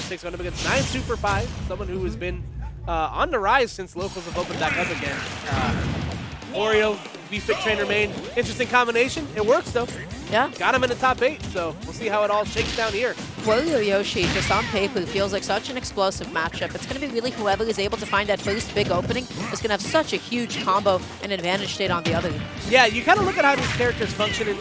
6 going up against 9SuperPIE, someone who has been on the rise since locals have opened back up again. Wario, V-Fit Trainer main, interesting combination. It works though. Yeah. Got him in the top 8, so we'll see how it all shakes down here. Wario Yoshi, just on paper, feels like such an explosive matchup. It's going to be really whoever is able to find that first big opening is going to have such a huge combo and advantage state on the other. Yeah, you kind of look at how these characters function in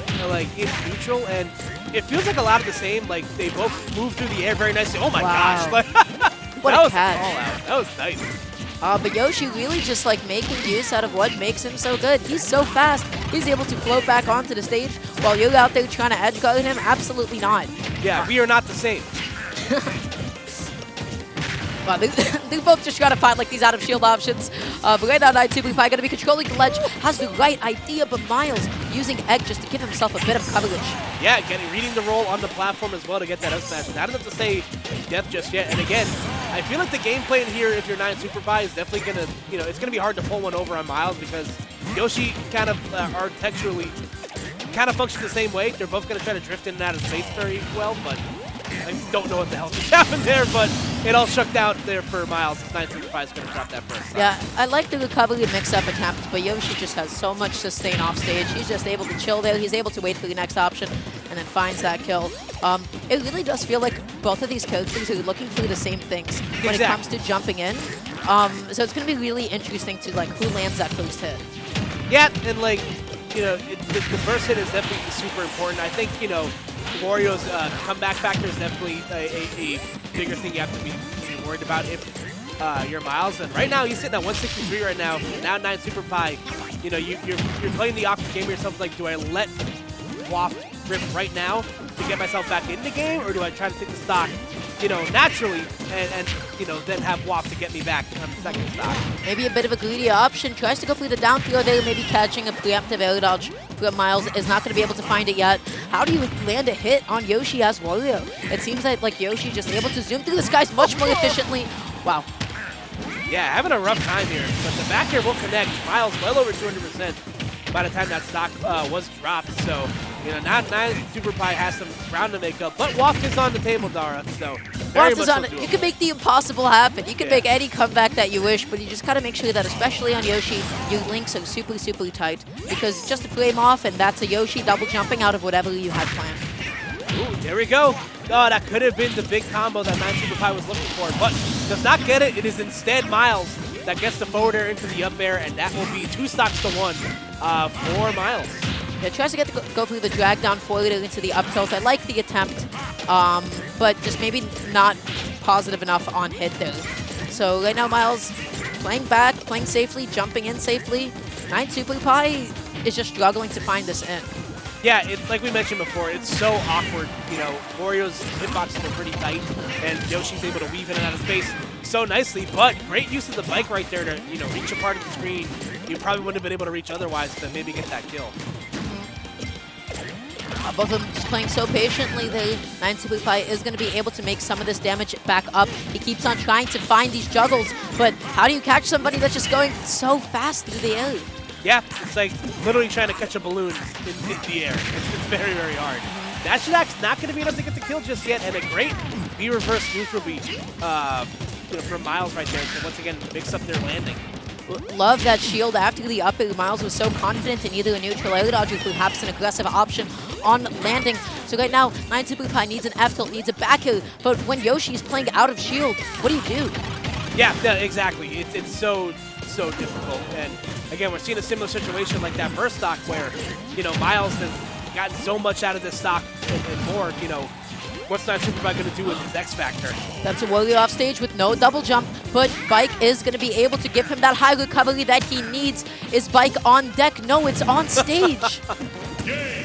neutral, and it feels like a lot of the same. Like, they both move through the air very nicely. Oh my gosh. Like, what that a was catch. A call out. That was nice. But Yoshi really just like making use out of what makes him so good. He's so fast, he's able to float back onto the stage while you're out there trying to edge guard him. Absolutely not. Yeah, we are not the same. Wow, they both just trying to find like these out of shield options. But right now, 9SuperPIE going to be controlling the ledge, has the right idea, but Myles using Egg just to give himself a bit of coverage. Yeah, reading the roll on the platform as well to get that up smash. Not enough to say death just yet. And again, I feel like the gameplay in here, if you're 9SuperPIE, is definitely going to, it's going to be hard to pull one over on Myles because Yoshi kind of architecturally kind of functions the same way. They're both going to try to drift in and out of space very well, but I don't know what the hell just happened there, but it all shook out there for Myles. 9SuperPIE is going to drop that first. Yeah, I like the recovery mix-up attempt, but Yoshi just has so much sustain off stage. He's just able to chill there. He's able to wait for the next option and then finds that kill. It really does feel like both of these characters are looking for the same things when it comes to jumping in. So it's going to be really interesting to like who lands that first hit. Yeah, and like, the first hit is definitely super important. I think, Wario's comeback factor is definitely a bigger thing you have to be worried about if you're Myles. And right now, he's sitting at 163 right now. Now 9SuperPIE, you're playing the awkward game of yourself. Like, do I let Waft rip right now to get myself back in the game, or do I try to take the stock, naturally, and then have Waft to get me back on the second stock? Maybe a bit of a greedy option. Tries to go for the down throw there, maybe catching a preemptive air dodge. But Myles is not going to be able to find it yet. How do you land a hit on Yoshi as Wario? It seems like Yoshi just able to zoom through the skies much more efficiently. Wow. Yeah, having a rough time here, but the back air will connect. Myles well over 200% by the time that stock was dropped. So, now 9SuperPIE has some ground to make up, but Waft is on the table, Dara. So, Waft is on it. You can make the impossible happen. You can make any comeback that you wish, but you just gotta make sure that, especially on Yoshi, your links are super, super tight. Because just to play him off, and that's a Yoshi double jumping out of whatever you had planned. Ooh, there we go. Oh, that could have been the big combo that 9SuperPIE was looking for, but does not get it. It is instead Myles that gets the forward air into the up air, and that will be 2 stocks to 1 for Myles. Yeah, tries to go through the drag down forward into the up tilt. I like the attempt, but just maybe not positive enough on hit there. So right now, Myles playing back, playing safely, jumping in safely. 9SuperPIE is just struggling to find this in. Yeah, it's like we mentioned before, it's so awkward. Wario's hitboxes are pretty tight, and Yoshi's able to weave in and out of space so nicely, but great use of the bike right there to, reach a part of the screen you probably wouldn't have been able to reach otherwise to maybe get that kill. Both of them just playing so patiently. 9SuperPIE is going to be able to make some of this damage back up. He keeps on trying to find these juggles, but how do you catch somebody that's just going so fast through the air? Yeah, it's like literally trying to catch a balloon in the air. It's very, very hard. That Shadak's not going to be enough to get the kill just yet, and a great B-reverse neutral beat from Myles right there to once again mix up their landing. Love that shield after the up air. Myles was so confident in either a neutral air dodge or perhaps an aggressive option on landing. So right now, 9SuperPIE needs an F tilt, needs a back air, but when Yoshi's playing out of shield, what do you do? Yeah, exactly. It's so difficult. And again, we're seeing a similar situation like that first stock where, Myles has gotten so much out of this stock and more, what's 9SuperPIE going to do with his X Factor? That's a Wario off stage with no double jump, but Bike is going to be able to give him that high recovery that he needs. Is Bike on deck? No, it's on stage.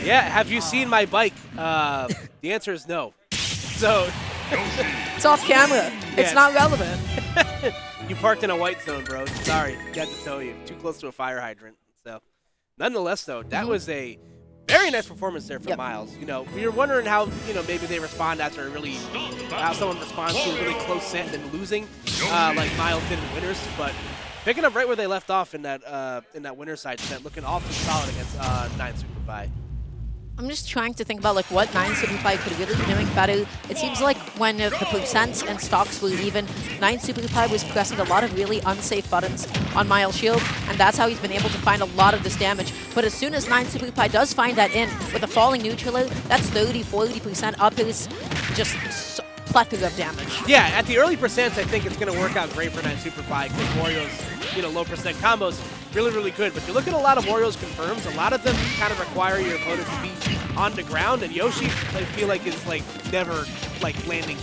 Yeah, have you seen my bike? The answer is no. So it's off camera. It's not relevant. You parked in a white zone, bro. Sorry, got to tell you. Too close to a fire hydrant. So, nonetheless, though, that was a very nice performance there for Myles. We were wondering how, maybe they respond after how someone responds to a really close set and then losing, like Myles did in Winners. But picking up right where they left off in that winner side set, looking awfully solid against 9SuperPIE. I'm just trying to think about like what 9SuperPIE could really be doing better. It seems like when the percents and stocks were even, 9SuperPIE was pressing a lot of really unsafe buttons on Myles' shield, and that's how he's been able to find a lot of this damage. But as soon as 9SuperPIE does find that in with a falling neutral load, that's 30-40% up his just plethora of damage. Yeah, at the early percents, I think it's going to work out great for 9SuperPIE because Wario's low percent combos really good. But you look at a lot of Wario's confirms, a lot of them kind of require your opponent to be on the ground, and Yoshi, I feel like, is like never like landing.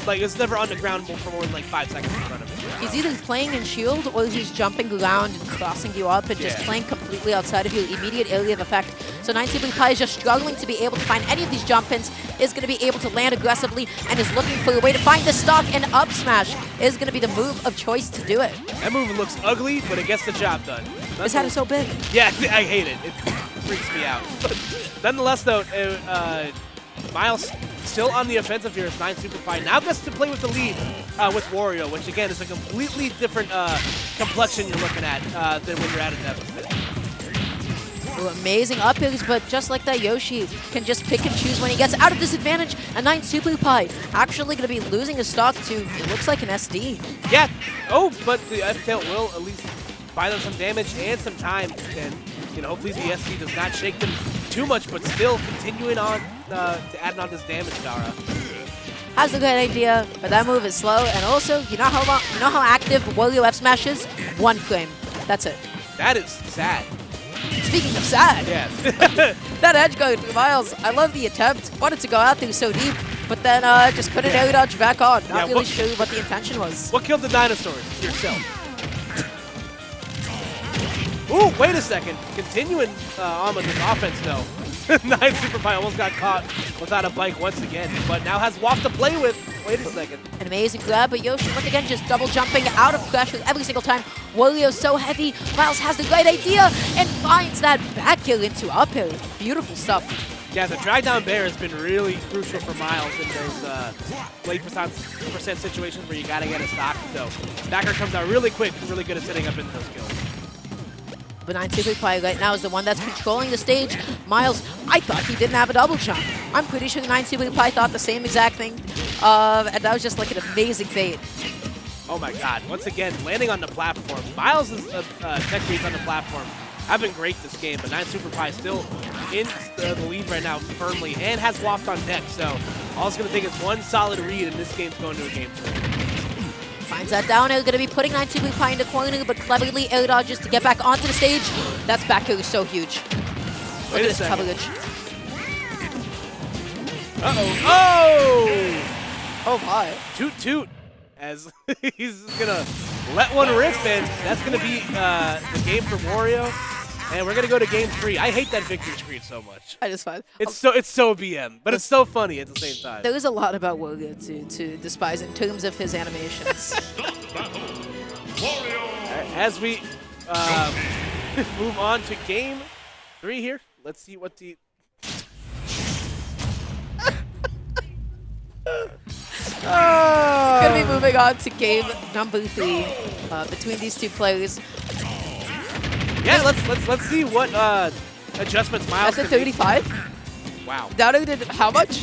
Like, it's never on the ground for more than like 5 seconds in front of him. He's either playing in shield or he's jumping around and crossing you up and just playing completely outside of your immediate area of effect. So 9SuperPIE is just struggling to be able to find any of these jump ins, is going to be able to land aggressively, and is looking for a way to find the stock, and up smash is going to be the move of choice to do it. That move looks ugly, but it gets the job done. His head is so big. Yeah, I hate it. It freaks me out. But nonetheless, though, Myles still on the offensive here as 9SuperPIE now gets to play with the lead with Wario, which again is a completely different complexion you're looking at than when you're at a deficit. Ooh, amazing up airs, but just like that, Yoshi can just pick and choose when he gets out of disadvantage, and 9SuperPIE actually going to be losing his stock to, it looks like, an SD. Yeah. Oh, but the F-Tail will at least buy them some damage and some time, and hopefully the SD does not shake them too much, but still continuing on to add on this damage, Dara. Has a good idea, but that move is slow, and also, you know how active Wario F Smash is? 1 frame. That's it. That is sad. Speaking of sad, yes. that edge guard through Myles. I love the attempt. Wanted to go out there so deep, but then just couldn't air dodge back on. Not really sure what the intention was. What killed the dinosaurs? Yourself. Ooh, wait a second. Continuing on with this offense, though. 9SuperPIE almost got caught without a bike once again, but now has Waft to play with. Wait a second. An amazing grab, but Yoshi, once again, just double jumping out of pressure every single time. Wario's so heavy. Myles has the right idea and finds that back kill into up air. Beautiful stuff. Yeah, the drag down bear has been really crucial for Myles in those late percent situations where you got to get a stock. So backer comes out really quick, really good at setting up into those kills. But 9SuperPIE right now is the one that's controlling the stage. Myles, I thought he didn't have a double jump. I'm pretty sure 9SuperPIE thought the same exact thing. And that was just like an amazing bait. Oh my god, once again, landing on the platform. Myles' tech reads on the platform have been great this game, but 9SuperPIE still in the lead right now firmly and has Waft on deck. So all it's going to take is one solid read, and this game's going to a game 3. Finds that down air, going to be putting 9SuperPIE in the corner, but cleverly air dodges to get back onto the stage. That's back air is so huge. Look at this coverage. Uh-oh. Oh my. Toot, as he's going to let one rip, and that's going to be the game for Wario. And we're going to go to game 3. I hate that victory screen so much. I just find it's so BM, but it's so funny at the same time. There is a lot about Wario to despise in terms of his animations. As we move on to game 3 here, let's see what the... Going to be moving on to game number 3 between these two players. Yeah, let's see what adjustments Myles That's a 35? Wow. Down did how much?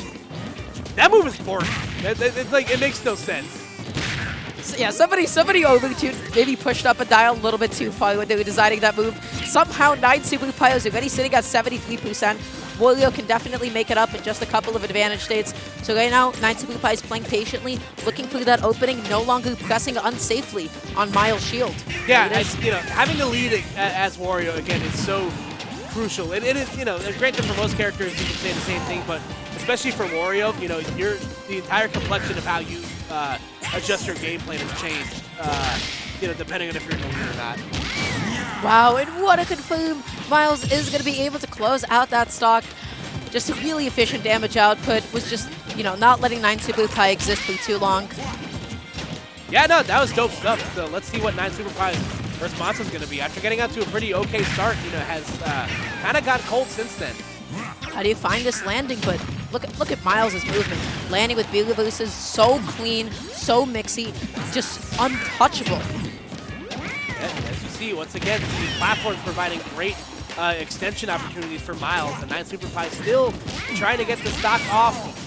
That move is boring. It's like, it makes no sense. So yeah, somebody overtuned, maybe pushed up a dial a little bit too far when they were designing that move. Somehow 9SuperPIE is already sitting at 73%. Wario can definitely make it up in just a couple of advantage states. So right now, 9SuperPIE is playing patiently, looking for that opening, no longer pressing unsafely on Myles' shield. Yeah, having the lead as Wario, again, is so crucial. It is, granted for most characters you can say the same thing, but especially for Wario, the entire complexion of how you adjust your game plan has changed, depending on if you're in the lead or not. Wow, and what a confirm. Myles is going to be able to close out that stock. Just a really efficient damage output. Was just, not letting 9SuperPIE exist for too long. Yeah, no, that was dope stuff. So let's see what 9SuperPIE's response is going to be. After getting out to a pretty okay start, has kind of got cold since then. How do you find this landing? But look at Myles' movement. Landing with B reverses, so clean, so mixy, just untouchable. As you see, once again, the platform's providing great extension opportunities for Myles. And 9SuperPIE still trying to get the stock off.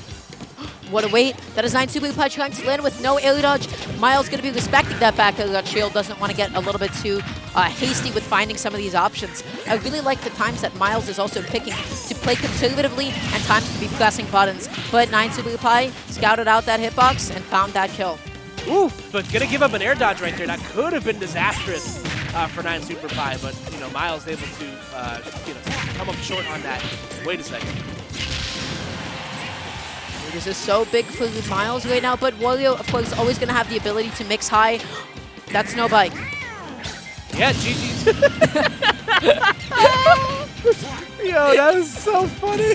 What a wait. That is 9SuperPIE trying to land with no air dodge. Myles going to be respecting that back air dodge shield. Doesn't want to get a little bit too hasty with finding some of these options. I really like the times that Myles is also picking to play conservatively and times to be pressing buttons. But 9SuperPIE scouted out that hitbox and found that kill. Ooh, but gonna give up an air dodge right there. That could have been disastrous for 9SuperPIE, but you know, Myles able to you know, come up short on that. Wait a second. This is so big for Myles right now, but Wario, of course, is always going to have the ability to mix high. That's no bike. Yeah, GG's. Yo, that was so funny.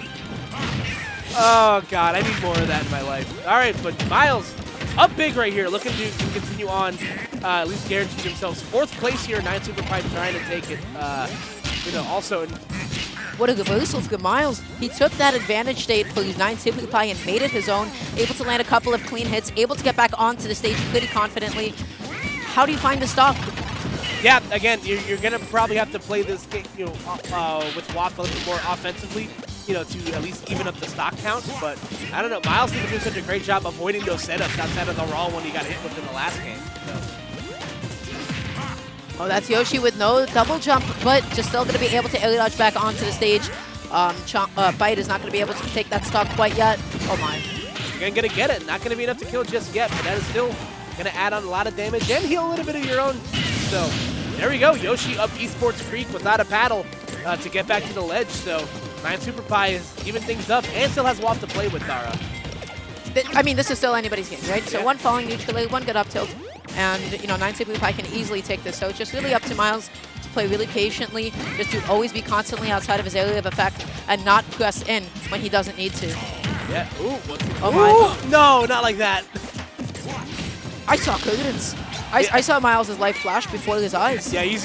Oh, God, I need more of that in my life. All right, but Myles up big right here, looking to continue on, at least guarantee themselves 4th place here. 9SuperPIE trying to take it. You know, also... What a reversal for Myles. He took that advantage state for his 9SuperPIE and made it his own, able to land a couple of clean hits, able to get back onto the stage pretty confidently. How do you find the stock? Yeah, again, you're going to probably have to play this game, you know, with Waft a little bit more offensively, you know, to at least even up the stock count. But I don't know, Myles didn't do such a great job avoiding those setups outside of the raw one he got hit with in the last game. So. Oh, that's Yoshi with no double jump, but just still going to be able to air dodge back onto the stage. Bite is not going to be able to take that stock quite yet. Oh my. You're going to get it. Not going to be enough to kill just yet, but that is still going to add on a lot of damage and heal a little bit of your own. So there we go. Yoshi up Esports Creek without a paddle to get back to the ledge. So 9SuperPIE is even things up and still has Waft to play with, Dara. I mean, this is still anybody's game, right? So yeah. one falling neutrally, one good up tilt. And, you know, 9SuperPIE can easily take this. So it's just really up to Myles to play really patiently, just to always be constantly outside of his area of effect and not press in when he doesn't need to. Yeah. Ooh. Oh my. No, not like that. I saw curtains. I saw Myles' life flash before his eyes. Yeah, you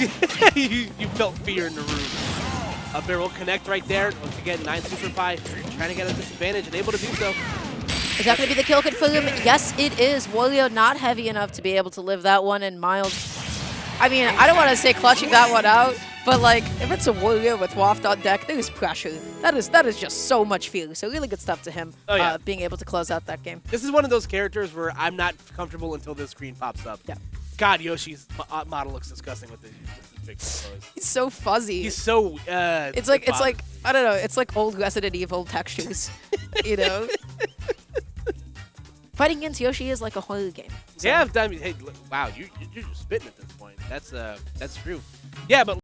felt fear in the room. Up air will connect right there. Once again, 9SuperPIE trying to get a disadvantage and able to do so. Is that going to be the kill for him? Yes, it is. Wario not heavy enough to be able to live that one, and Myles, I mean, I don't want to say clutching that one out, but like, if it's a Wario with Waft on deck, there is pressure. That is just so much feeling. So really good stuff to him, being able to close out that game. This is one of those characters where I'm not comfortable until this screen pops up. Yeah. God, Yoshi's model looks disgusting with his big toes. He's so fuzzy. He's so. It's like I don't know. It's like old Resident Evil textures, you know. Fighting against Yoshi is like a horror game. So. Yeah, I mean, hey, wow, you're just spitting at this point. That's true. Yeah, but.